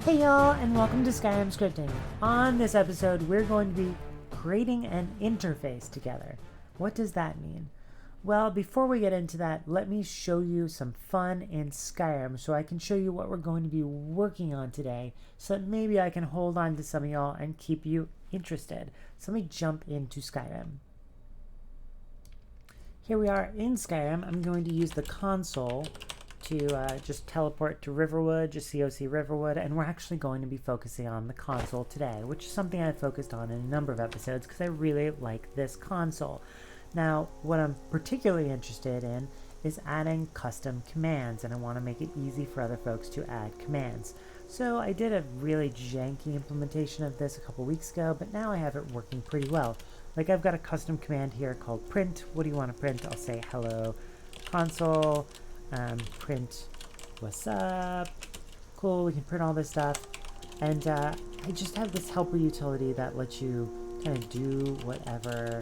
Hey y'all, and welcome to Skyrim Scripting. On this episode, we're going to be creating an interface together. What does that mean? Well, before we get into that, let me show you some fun in Skyrim so I can show you what we're going to be working on today so that maybe I can hold on to some of y'all and keep you interested. So let me jump into Skyrim. Here we are in Skyrim. I'm going to use the console to just teleport to Riverwood, just COC Riverwood, and we're actually going to be focusing on the console today, which is something I've focused on in a number of episodes because I really like this console. Now, what I'm particularly interested in is adding custom commands, and I want to make it easy for other folks to add commands. So I did a really janky implementation of this a couple weeks ago, but now I have it working pretty well. Like I've got a custom command here called print. What do you want to print? I'll say hello console. Print what's up. Cool, we can print all this stuff. And I just have this helper utility that lets you kind of do whatever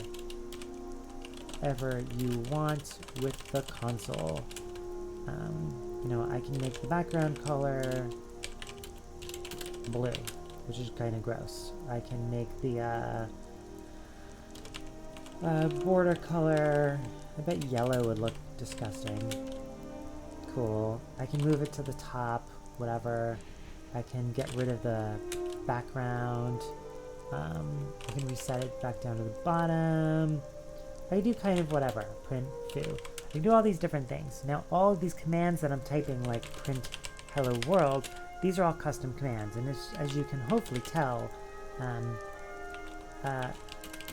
you want with the console. I can make the background color blue, which is kind of gross. I can make the border color, I bet yellow would look disgusting. Cool. I can move it to the top, whatever. I can get rid of the background. I can reset it back down to the bottom. I do kind of whatever. Print foo. I can do all these different things. Now all of these commands that I'm typing, like print hello world, these are all custom commands, and as you can hopefully tell,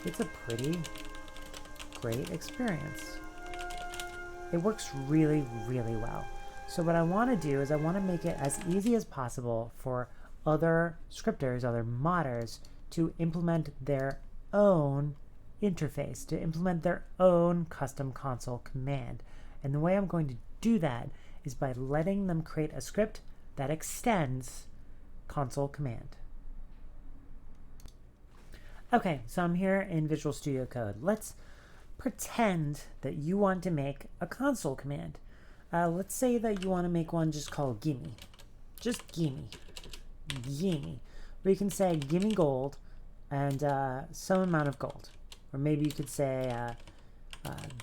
it's a pretty great experience. It works really, really well. So what I want to do is I want to make it as easy as possible for other scripters, other modders, to implement their own interface, to implement their own custom console command. And the way I'm going to do that is by letting them create a script that extends console command. Okay, so I'm here in Visual Studio Code. Let's pretend that you want to make a console command. Let's say that you want to make one just called gimme. Just gimme. Gimme. Where you can say gimme gold and some amount of gold. Or maybe you could say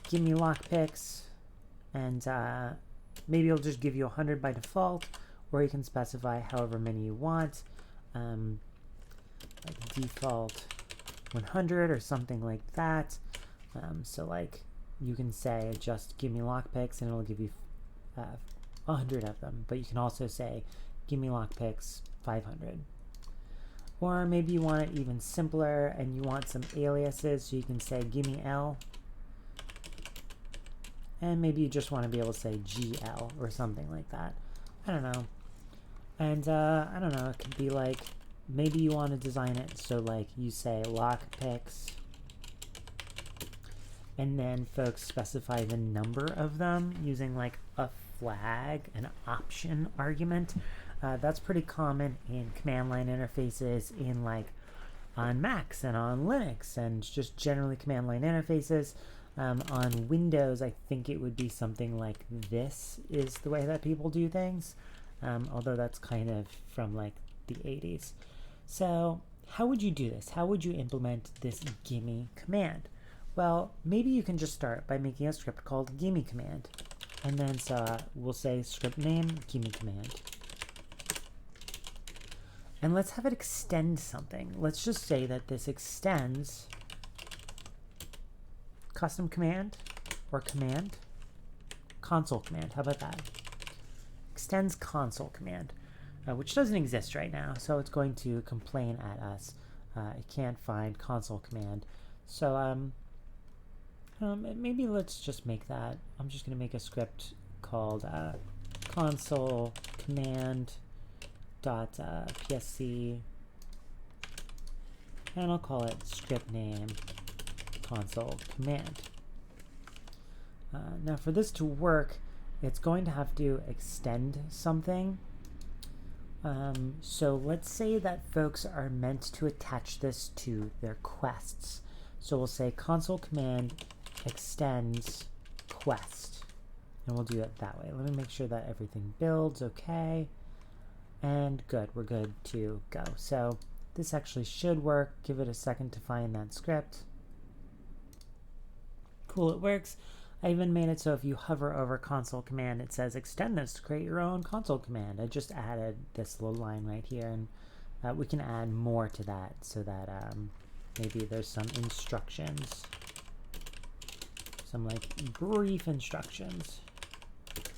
gimme lockpicks and maybe it'll just give you 100 by default, or you can specify however many you want. Like default 100 or something like that. So like you can say just give me lockpicks and it'll give you 100 of them, but you can also say give me lockpicks 500. Or maybe you want it even simpler and you want some aliases, so you can say give me L, and maybe you just want to be able to say GL or something like that. I don't know. And I don't know, it could be like maybe you want to design it so like you say lockpicks and then folks specify the number of them using like a flag, an option argument. That's pretty common in command line interfaces in like on Macs and on Linux and just generally command line interfaces. On Windows, I think it would be something like this is the way that people do things, although that's kind of from like the 80s. So how would you do this? How would you implement this gimme command? Well, maybe you can just start by making a script called gimme command. And then so we'll say script name gimme command. And let's have it extend something. Let's just say that this extends custom command or command, console command. How about that? Extends console command, which doesn't exist right now. So it's going to complain at us. It can't find console command. So maybe let's just make that. I'm just going to make a script called console command dot psc, and I'll call it script name console command. Now for this to work, it's going to have to extend something. So let's say that folks are meant to attach this to their quests. So we'll say console command extends quest, and we'll do it that way. Let me make sure that everything builds okay. And good, we're good to go. So this actually should work. Give it a second to find that script. Cool, it works. I even made it so if you hover over console command, it says extend this to create your own console command. I just added this little line right here, and we can add more to that so that maybe there's some instructions, some like brief instructions,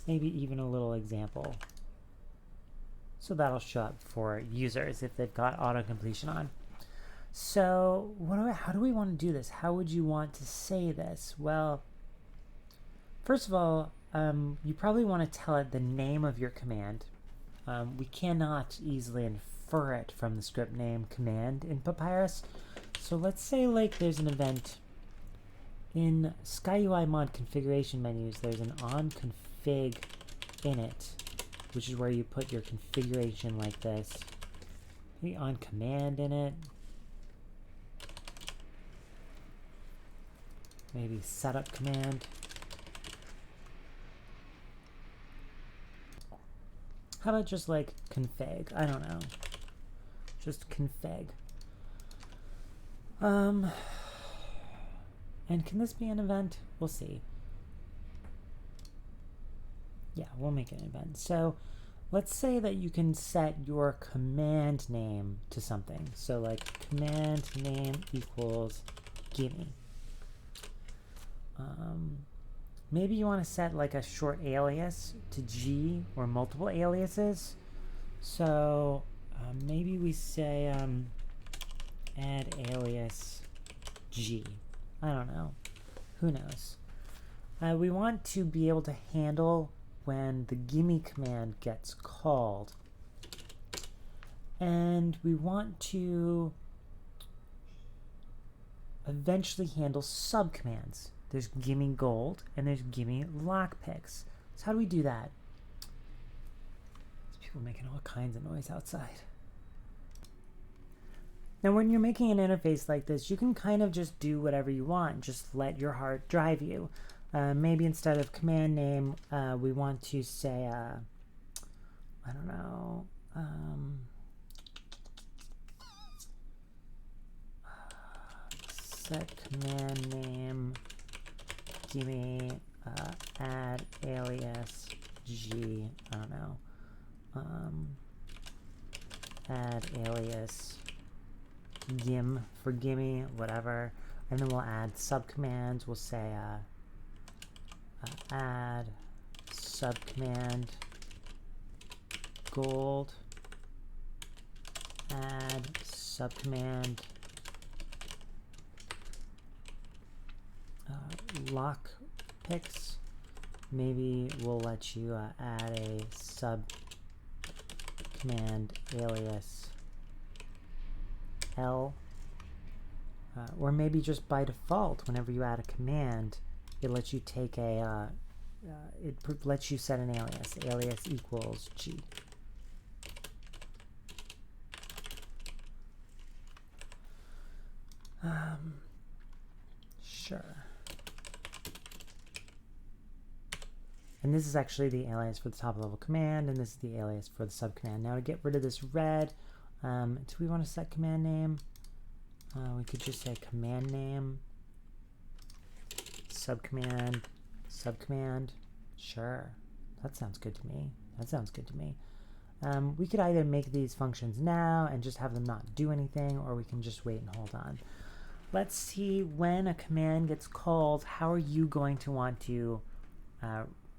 maybe even a little example. So that'll show up for users if they've got auto completion on. So how do we want to do this? How would you want to say this? Well, first of all, you probably want to tell it the name of your command. We cannot easily infer it from the script name command in Papyrus. So let's say like there's an event in SkyUI mod configuration menus. There's an onConfig init, which is where you put your configuration like this. Maybe on command init. Maybe setup command. How about just like config? I don't know. Just config. And can this be an event? We'll see. Yeah, we'll make it an event. So let's say that you can set your command name to something. So like command name equals gimme. Maybe you want to set like a short alias to G or multiple aliases. So maybe we say add alias G. I don't know. Who knows? We want to be able to handle when the gimme command gets called. And we want to eventually handle subcommands. There's gimme gold and there's gimme lockpicks. So how do we do that? There's people making all kinds of noise outside. Now when you're making an interface like this, you can kind of just do whatever you want. Just let your heart drive you. Maybe instead of command name, we want to say, I don't know, set command name, gimme, add alias G, I don't know, add alias gim for gimme, whatever, and then we'll add subcommands. We'll say add subcommand gold, add subcommand lock picks. Maybe we'll let you add a subcommand alias L, or maybe just by default, whenever you add a command, it lets you take a it lets you set an alias equals G. Sure. And this is actually the alias for the top level command, and this is the alias for the subcommand. Now to get rid of this red, do we want to set command name? We could just say command name, subcommand, subcommand. Sure, that sounds good to me. That sounds good to me. We could either make these functions now and just have them not do anything, or we can just wait and hold on. Let's see when a command gets called, how are you going to want to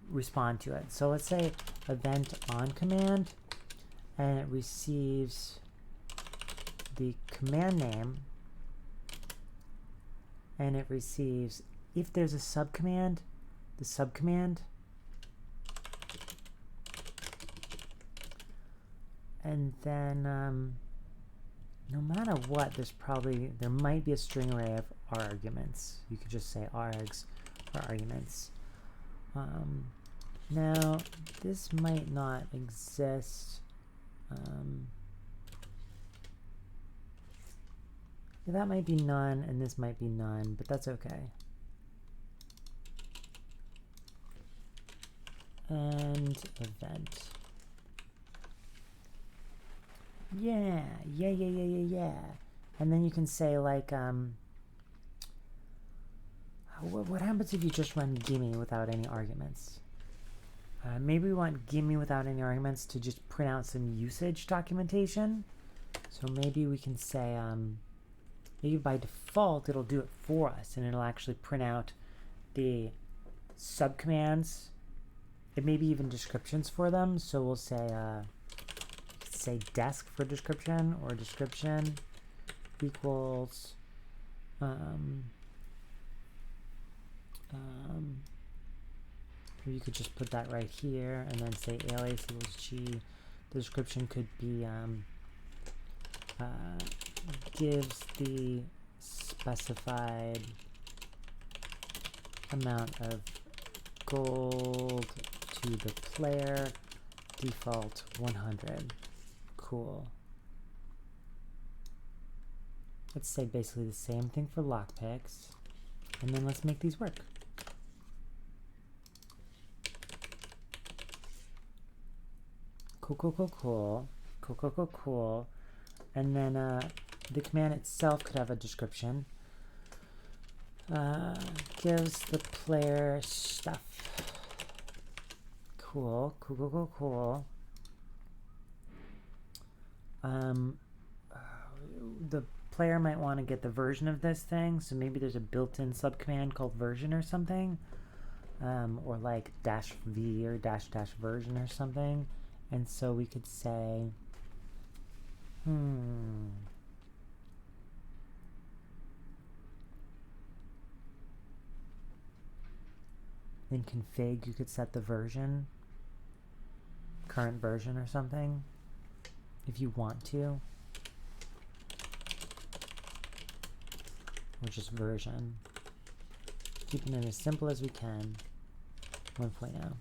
respond to it? So let's say event on command, and it receives the command name, and it receives, if there's a subcommand, the subcommand, and then no matter what, there might be a string array of arguments. You could just say args or arguments. Now this might not exist. That might be none, and this might be none, but that's okay. And event. Yeah, yeah, yeah, yeah, yeah, yeah. And then you can say like, what happens if you just run gimme without any arguments? Maybe we want gimme without any arguments to just print out some usage documentation. So maybe we can say, maybe by default it'll do it for us and it'll actually print out the subcommands and maybe even descriptions for them. So we'll say desk for description, or description equals you could just put that right here and then say alias equals g. The description could be gives the specified amount of gold to the player, default 100. Cool. Let's say basically the same thing for lockpicks, and then let's make these work. Cool, cool, cool, cool. Cool, cool, cool, cool. And then the command itself could have a description. Gives the player stuff. Cool, cool, cool, cool, cool. The player might want to get the version of this thing, so maybe there's a built-in subcommand called version or something, or like -v or -- version or something. And so we could say, in config you could set the version, current version or something, if you want to, or just version, keeping it as simple as we can. 1.0.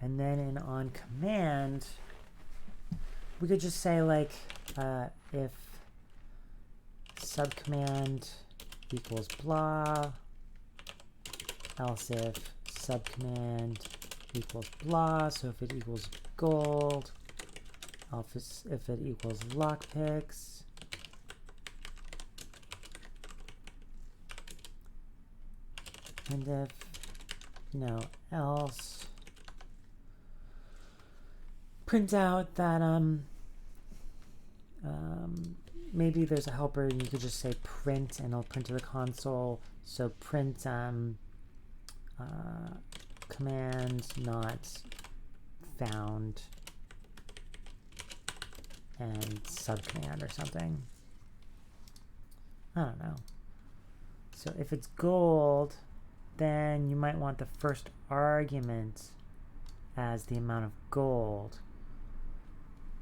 And then in on command, we could just say like if subcommand equals blah, else if subcommand equals blah. So if it equals gold, if it equals lockpicks, and if else, print out that maybe there's a helper and you could just say print and it'll print to the console. So print command not found and subcommand or something. I don't know. So if it's gold, then you might want the first argument as the amount of gold.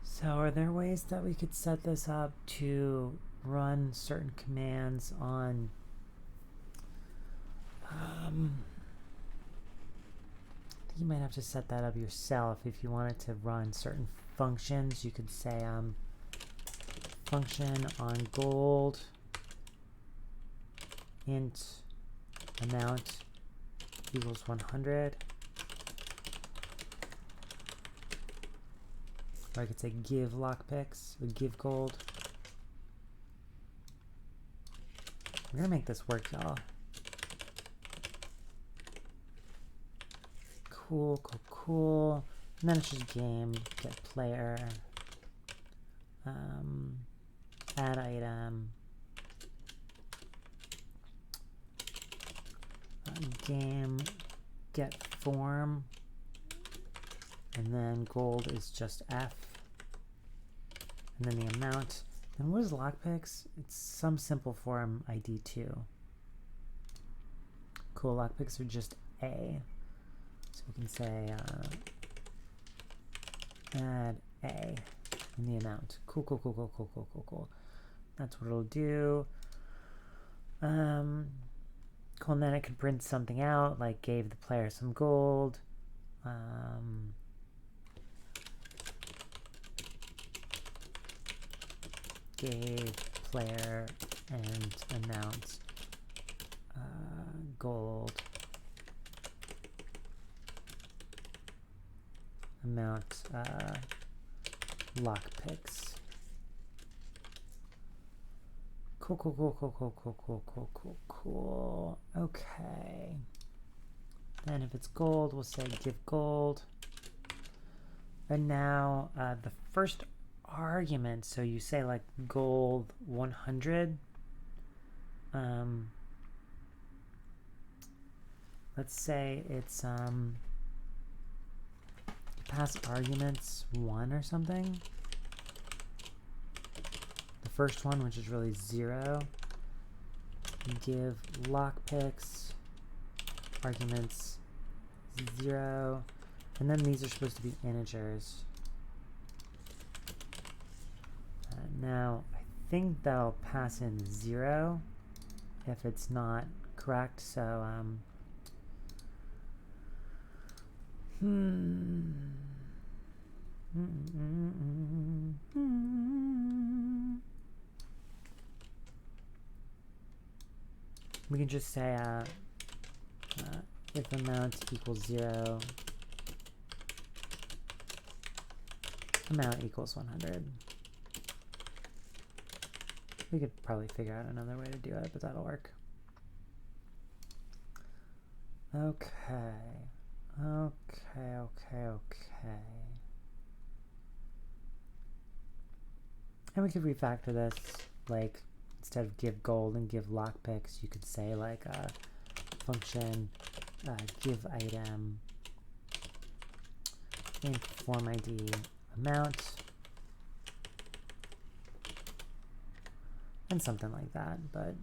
So are there ways that we could set this up to run certain commands on you might have to set that up yourself. If you wanted to run certain functions, you could say function on gold int amount equals 100. Or I could say give lockpicks or give gold. We're gonna make this work, y'all. Cool, cool, cool. And then it's just game, get player, add item, game, get form, and then gold is just F, and then the amount. And what is lockpicks? It's some simple form ID 2. Cool, lockpicks are just A. So we can say add A in the amount. Cool, cool, cool, cool, cool, cool, cool, cool. That's what it'll do. Cool, and then it could print something out, like gave the player some gold. Gave player and amount gold. Amount lockpicks. Cool. Okay. Then if it's gold, we'll say give gold. And now the first argument, so you say like gold 100. Let's say it's you pass arguments 1 or something. The first one, which is really 0, give lockpicks arguments 0, and then these are supposed to be integers. Now I think that'll pass in 0 if it's not correct, so we can just say if amount equals 0, amount equals 100. We could probably figure out another way to do it, but that'll work. Okay. And we could refactor this, like instead of give gold and give lockpicks, you could say like a function give item int form ID amount, and something like that. But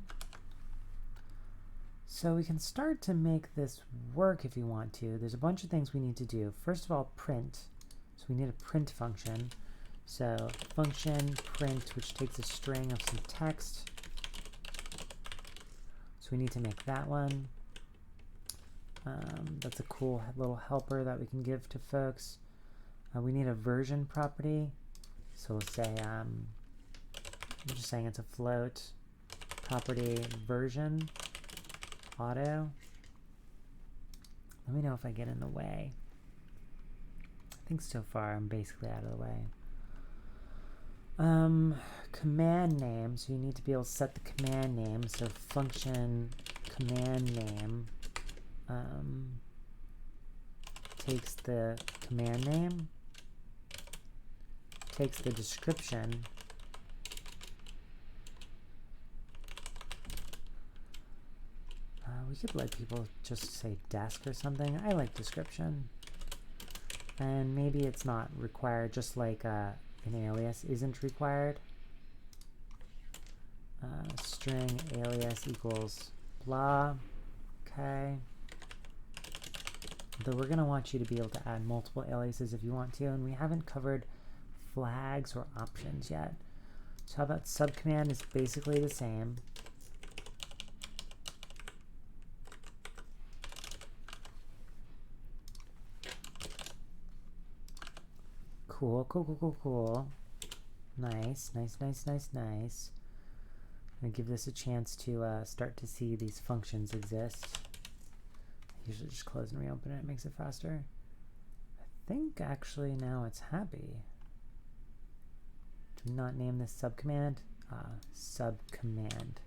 so we can start to make this work if you want to. There's a bunch of things we need to do. First of all, print. So we need a print function. So function print, which takes a string of some text. So we need to make that one. That's a cool little helper that we can give to folks. We need a version property. So we'll say, I'm just saying it's a float property version auto. Let me know if I get in the way. I think so far I'm basically out of the way. Command name, so you need to be able to set the command name. So function command name takes the command name, takes the description, we could let people just say desk or something. I like description. And maybe it's not required, just like an alias isn't required. String alias equals blah. Okay. Though we're going to want you to be able to add multiple aliases if you want to, and we haven't covered flags or options yet. So how about subcommand is basically the same. Cool. Nice. I'm going to give this a chance to start to see these functions exist. I usually just close and reopen it. It makes it faster. I think actually now it's happy. Do not name this subcommand. Subcommand.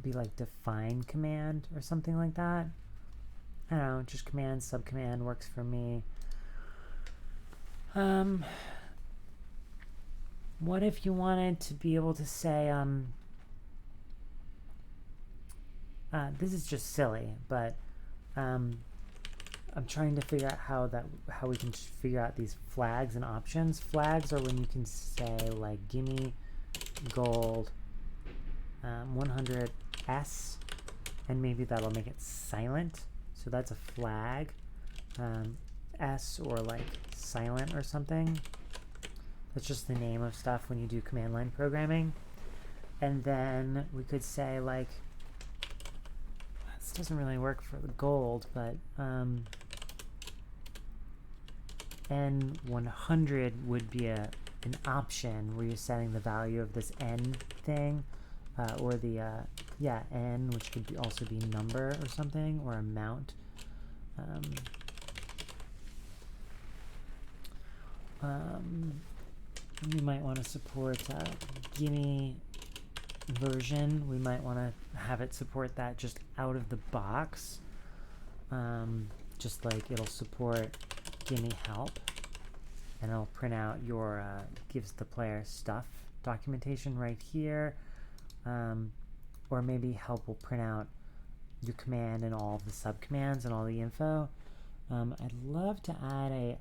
Be like define command or something like that. I don't know, just command, subcommand works for me. What if you wanted to be able to say, this is just silly, but I'm trying to figure out how we can figure out these flags and options. Flags are when you can say like gimme gold 100 S, and maybe that'll make it silent, so that's a flag. S or like silent or something. That's just the name of stuff when you do command line programming. And then we could say like, this doesn't really work for the gold, but N100 would be an option where you're setting the value of this N thing. or the, yeah, n, which could also be number or something, or amount. We might want to support gimme version. We might want to have it support that just out of the box. Just like it'll support gimme help, and it'll print out your gives the player stuff documentation right here. Or maybe help will print out your command and all of the subcommands and all the info. I'd love to add a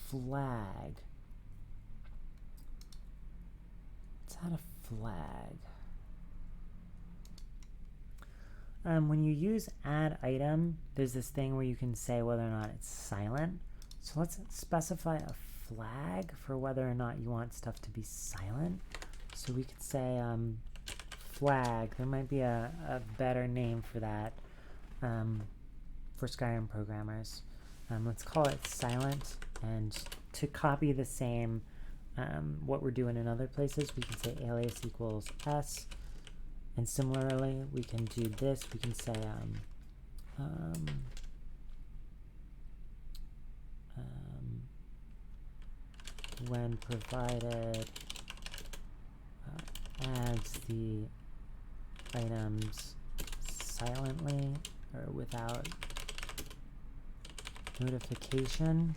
flag. Let's add a flag. When you use add item, there's this thing where you can say whether or not it's silent. So let's specify a flag for whether or not you want stuff to be silent. So we could say flag. There might be a better name for that for Skyrim programmers. Let's call it silent, and to copy the same what we're doing in other places, we can say alias equals s, and similarly we can do this. We can say when provided adds the items silently or without notification.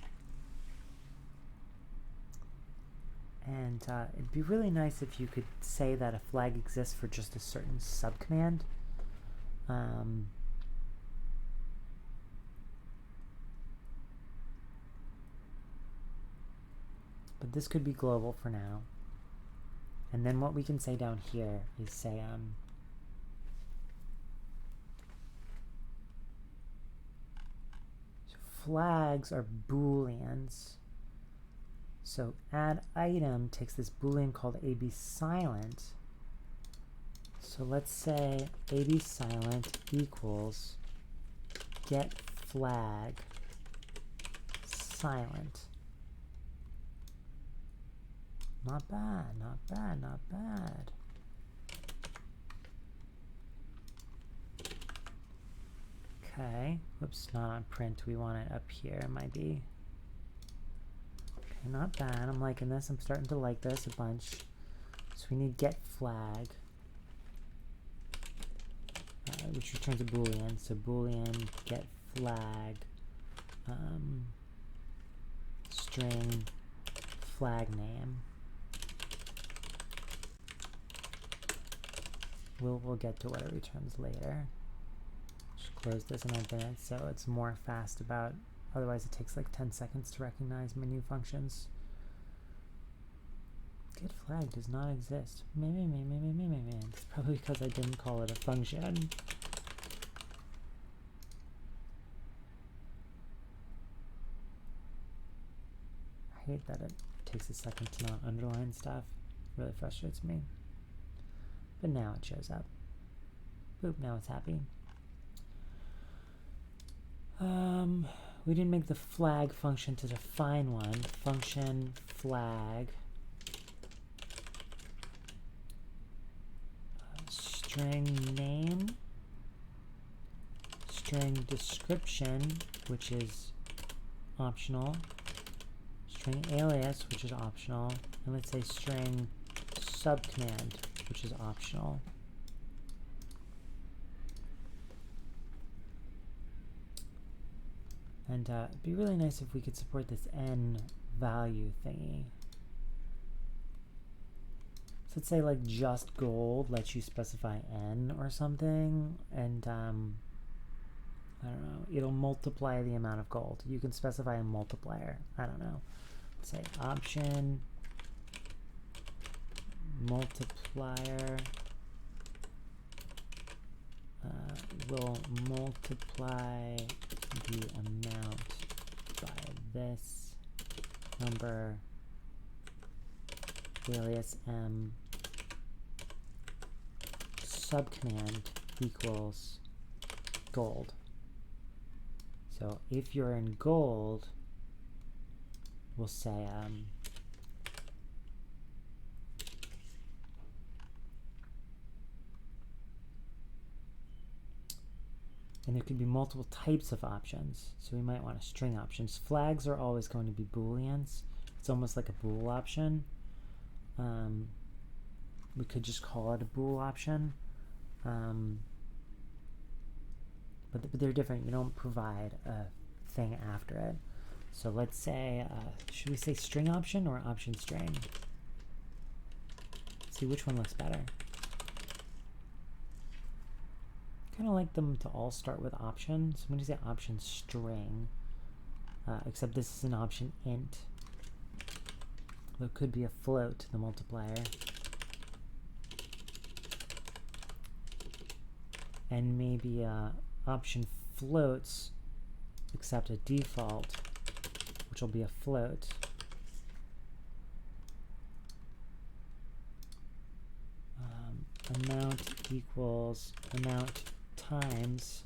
And it'd be really nice if you could say that a flag exists for just a certain subcommand. But this could be global for now. And then what we can say down here is say so flags are booleans. So add item takes this boolean called AB silent. So let's say AB silent equals get flag silent. Not bad, not bad, not bad. Okay, whoops, not on print. We want it up here. It might be. Okay, not bad. I'm liking this. I'm starting to like this a bunch. So we need get flag, which returns a boolean. So boolean get flag string flag name. We'll get to what it returns later. Just close this and open it so it's more fast about, otherwise it takes like 10 seconds to recognize menu functions. Get flag does not exist. It's probably because I didn't call it a function. I hate that it takes a second to not underline stuff. It really frustrates me. But now it shows up. Boop, now it's happy. We didn't make the flag function to define one. Function flag string name, string description, which is optional, string alias, which is optional, and let's say string subcommand, which is optional. And it'd be really nice if we could support this n value thingy. So let's say like just gold lets you specify n or something, and I don't know, it'll multiply the amount of gold. You can specify a multiplier. I don't know. Let's say option multiplier will multiply the amount by this number alias m subcommand equals gold. So if you're in gold, we'll say And there could be multiple types of options. So we might want a string options. Flags are always going to be Booleans. It's almost like a bool option. We could just call it a bool option. But they're different. You don't provide a thing after it. So let's say, should we say string option or option string? See which one looks better. Kind of like them to all start with option. So I'm going to say option string, except this is an option int. There could be a float, the multiplier. And maybe option floats, except a default, which will be a float. Amount equals amount times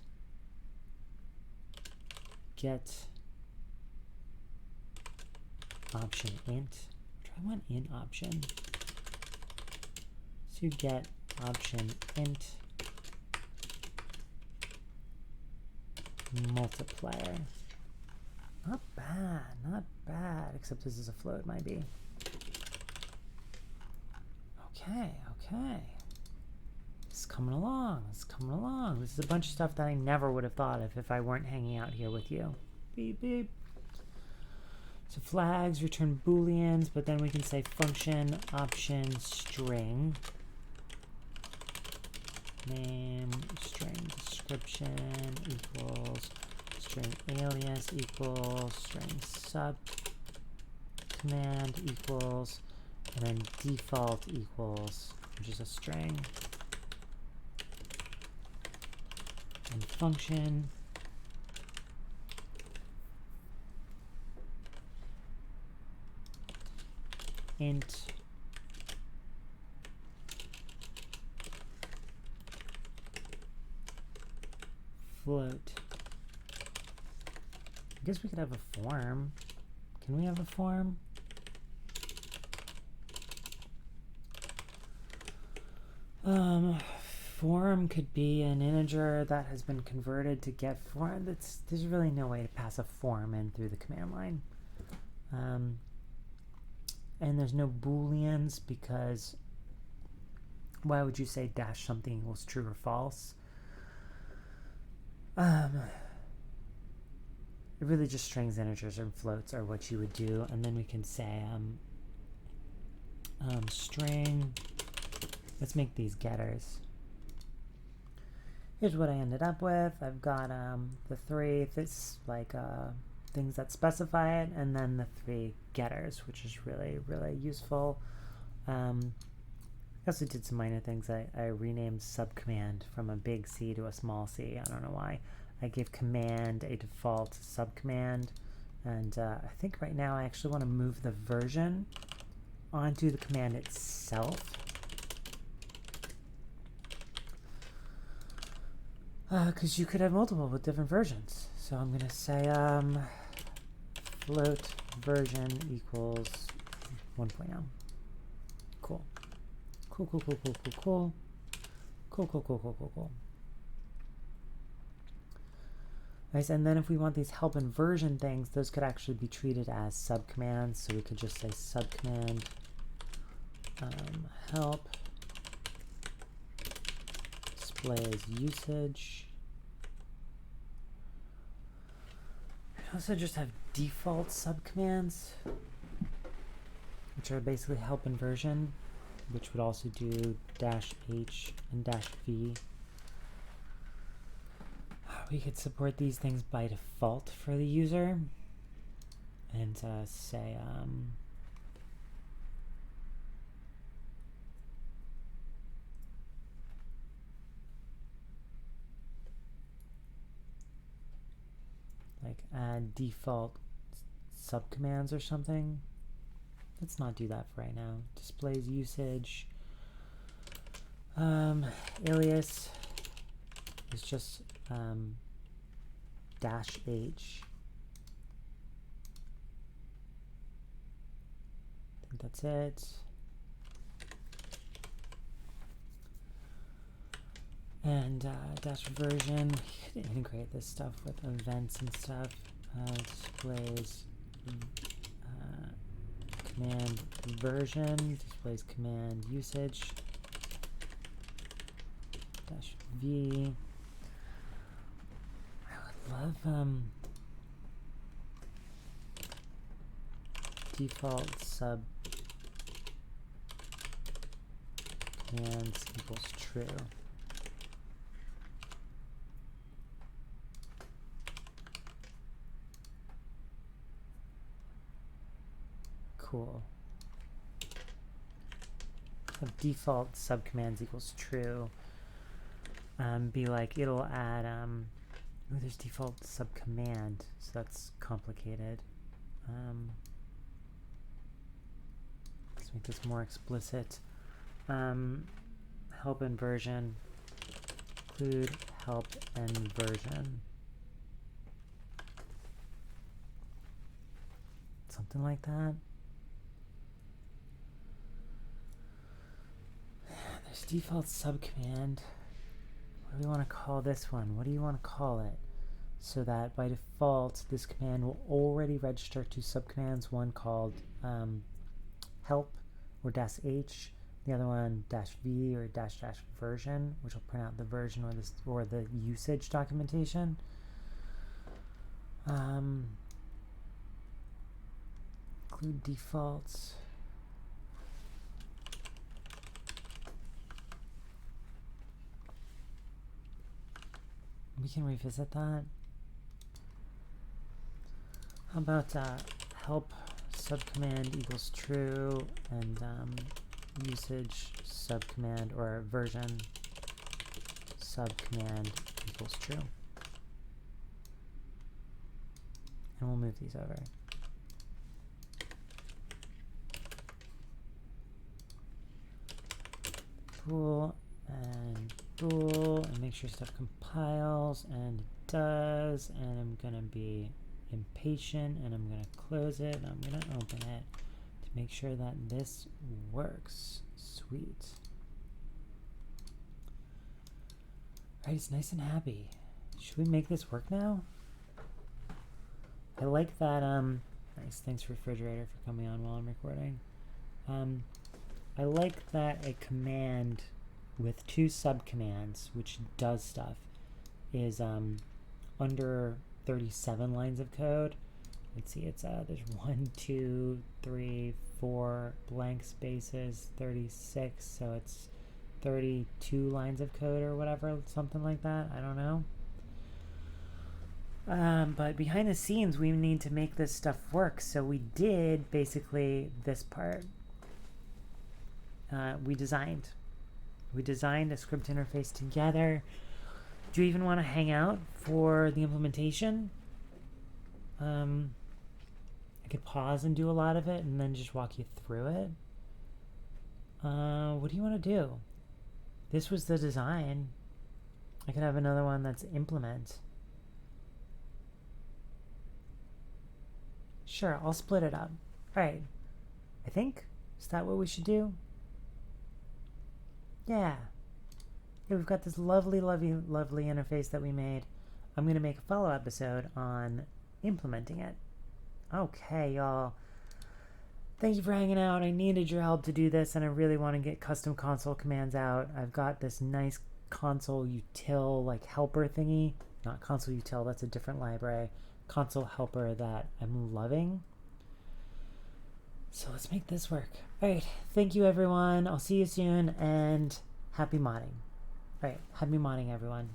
get option int. Try one int option. So you get option int multiplier. Not bad, not bad, except this is a float, might be. Okay, okay. It's coming along, it's coming along. This is a bunch of stuff that I never would have thought of if I weren't hanging out here with you. Beep, beep. So flags return booleans, but then we can say function option string. Name string description equals string alias equals string sub command equals, and then default equals, which is a string, and function int float. I guess we could have a form. Can we have a form? Form could be an integer that has been converted to get form. There's really no way to pass a form in through the command line. And there's no booleans because why would you say dash something equals true or false? It really just strings, integers, and floats are what you would do, and then we can say string. Let's make these getters. Here's what I ended up with. I've got the three things that specify it, and then the three getters, which is really, really useful. I also did some minor things. I renamed subcommand from a big C to a small c. I don't know why. I gave command a default subcommand, and I think right now I actually want to move the version onto the command itself. Because you could have multiple with different versions. So I'm going to say float version equals 1.0. Cool. Cool, cool, cool, cool, cool, cool. Cool, cool, cool, cool, cool, cool. Nice, and then if we want these help and version things, those could actually be treated as subcommands. So we could just say subcommand help displays usage. We also just have default subcommands, which are basically help and version, which would also do -h and -v. We could support these things by default for the user, and say like add default subcommands or something. Let's not do that for right now. Displays usage. Alias is just -h. I think that's it. And dash version, we could integrate this stuff with events and stuff. Displays command version, displays command usage, dash V. I would love default sub commands equals true. Cool. Have default subcommands equals true. Be like, it'll add, oh, there's default subcommand, so that's complicated. Let's make this more explicit. Help and version, include help and version. Something like that. There's default subcommand. What do we want to call this one? What do you want to call it? So that by default, this command will already register two subcommands, one called help or -h, the other one -v or -version, which will print out the version or the usage documentation. Include defaults. We can revisit that. How about help subcommand equals true and usage subcommand or version subcommand equals true. And we'll move these over. Bool and bool, and make sure stuff compiles, and it does, and I'm gonna be impatient, and I'm gonna close it, and I'm gonna open it to make sure that this works. Sweet. Alright, it's nice and happy. Should we make this work now? I like that, nice, thanks refrigerator for coming on while I'm recording. I like that a command with two subcommands, which does stuff, is under 37 lines of code. Let's see, it's there's 1, 2, 3, 4 blank spaces, 36, so it's 32 lines of code or whatever, something like that. I don't know. But behind the scenes, we need to make this stuff work. So we did basically this part. We designed a script interface together. Do you even want to hang out for the implementation? I could pause and do a lot of it and then just walk you through it. What do you want to do? This was the design. I could have another one that's implement. Sure, I'll split it up. All right. I think, is that what we should do? Yeah. We've got this lovely, lovely, lovely interface that we made. I'm going to make a follow episode on implementing it. Okay, y'all. Thank you for hanging out. I needed your help to do this, and I really want to get custom console commands out. I've got this nice console util, like helper thingy. Not console util, that's a different library. Console helper that I'm loving. So let's make this work. Alright, thank you everyone. I'll see you soon, and happy modding. Alright, happy modding everyone.